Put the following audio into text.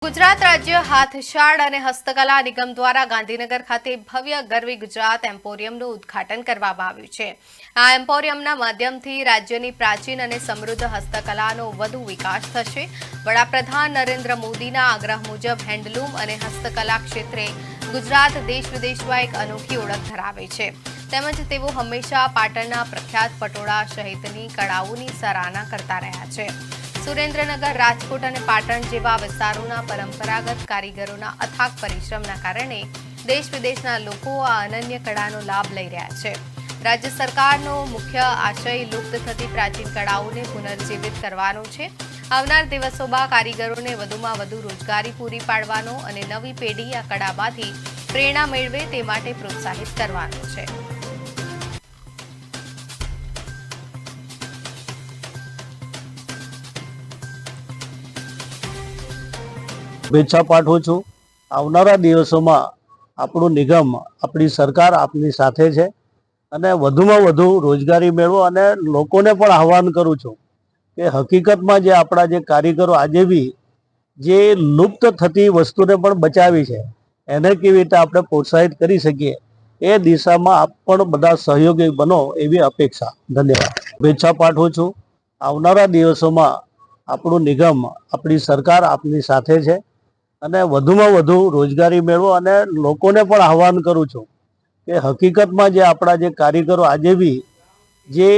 ગુજરાત રાજ્ય હાથશાળ અને હસ્તકલા નિગમ દ્વારા ગાંધીનગર ખાતે ભવ્ય ગરવી ગુજરાત એમ્પોરિયમનું ઉદ્ઘાટન કરવામાં આવ્યું છે। આ એમ્પોરિયમના માધ્યમથી રાજ્યની પ્રાચીન અને સમૃદ્ધ હસ્તકલાનો વધુ વિકાસ થશે। વડાપ્રધાન નરેન્દ્ર મોદીના આગ્રહ મુજબ હેન્ડલૂમ અને હસ્તકલા ક્ષેત્રે ગુજરાત દેશ વિદેશમાં એક અનોખી ઓળખ ધરાવે છે। તેમજ તેઓ હંમેશા પાટણના પ્રખ્યાત પટોળા સહિતની કળાઓની સરાહના કરતા રહ્યા છે। સુરેન્દ્રનગર, રાજકોટ અને પાટણ જેવા વિસ્તારોના પરંપરાગત કારીગરોના અથાગ પરિશ્રમના કારણે દેશ વિદેશના લોકો આ અનન્ય કળાનો લાભ લઈ રહ્યા છે। રાજ્ય સરકારનો મુખ્ય આશય લુપ્ત થતી પ્રાચીન કળાઓને પુનર્જીવિત કરવાનો છે। આવનાર દિવસોમાં કારીગરોને વધુમાં વધુ રોજગારી પૂરી પાડવાનો અને નવી પેઢી આ કળામાંથી પ્રેરણા મેળવે તે માટે પ્રોત્સાહિત કરવાનો છે। શુભેચ્છા પાઠવું છું। આવનારા દિવસોમાં આપણું નિગમ, આપણી સરકાર આપની સાથે છે અને વધુમાં વધુ રોજગારી મેળવો અને લોકોને પણ આહવાન કરું છું કે હકીકતમાં જે આપણા જે કારીગરો આજે બી જે લુપ્ત થતી વસ્તુને પણ બચાવી છે એને કેવી રીતે આપણે પ્રોત્સાહિત કરી શકીએ એ દિશામાં આપ પણ બધા સહયોગી બનો એવી અપેક્ષા। ધન્યવાદ। શુભેચ્છા પાઠવું છું। આવનારા દિવસોમાં આપણું નિગમ, આપણી સરકાર આપની સાથે છે અને વધુમાં વધુ રોજગારી મેળવો અને લોકોને પણ આહવાન કરું છું કે હકીકતમાં જે આપણા જે કારીગરો આજે બી જે